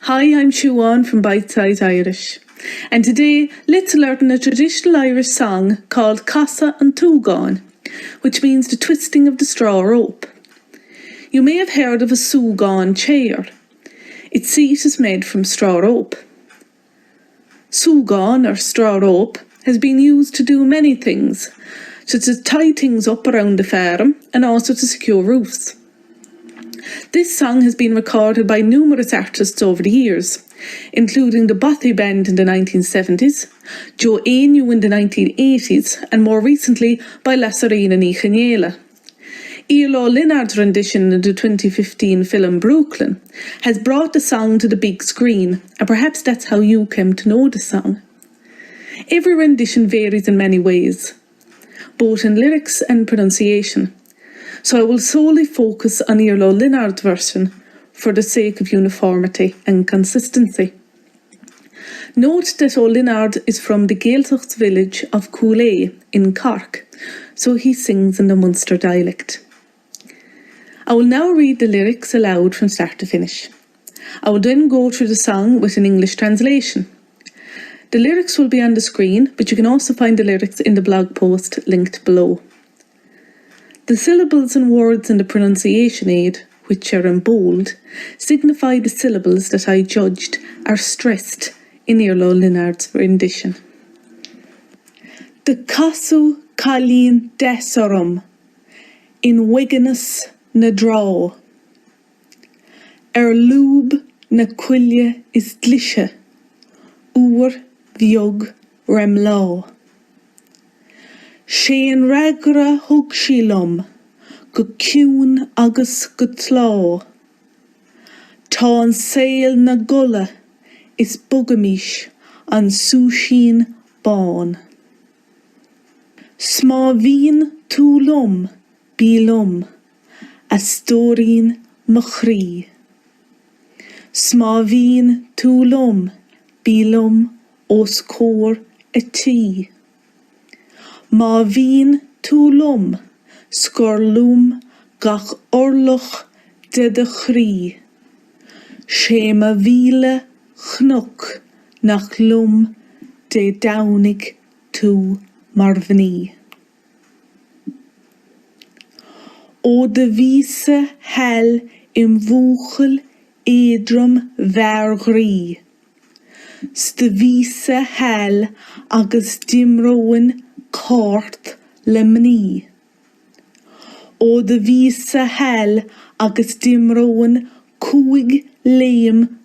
Hi, I'm Siobhan from Bite Size Irish, and today let's learn a traditional Irish song called Casa and Tugan, which means the twisting of the straw rope. You may have heard of a Sugan chair. Its seat is made from straw rope. Sugan, or straw rope, has been used to do many things, such as tie things up around the farm and also to secure roofs. This song has been recorded by numerous artists over the years, including the Bothy Band in the 1970s, Joe Ainu in the 1980s, and more recently by La Serena Ní Chinéla. Iarlaith Linnard's rendition in the 2015 film Brooklyn has brought the song to the big screen, and perhaps that's how you came to know the song. Every rendition varies in many ways, both in lyrics and pronunciation, so I will solely focus on Iarlaith Linnard's version for the sake of uniformity and consistency. Note that Linnard is from the Gaeltacht village of Coolay in Cork, so he sings in the Munster dialect. I will now read the lyrics aloud from start to finish. I will then go through the song with an English translation. The lyrics will be on the screen, but you can also find the lyrics in the blog post linked below. The syllables and words in the pronunciation aid, which are in bold, signify the syllables that I judged are stressed in Iarlaith Linnard's rendition. The Casu Calín Desorum in Wiganus na Drá. Lúb na Cuille is Dlishe, Uair Bheag Rem Lá. Séan ragra thug sí lom, go ciún agus go tlá. Tá an saol na gulla is bugamís an súisín bán. Smá bhín tú lom, bí lom, a stórín mo chrí. Smá bhín tú lom, bí lom, os cór a tí. Má bhín tú lom, scorlúm gach orlach de de chrí. Sé ma bhíle chnuk nach lum de daunig tú mar bhní. O de víse hel im bhúchel édrum bhearghrí. Sta víse hel agus dimróin cort le mní. O de víse hel agus dimróin cúig léim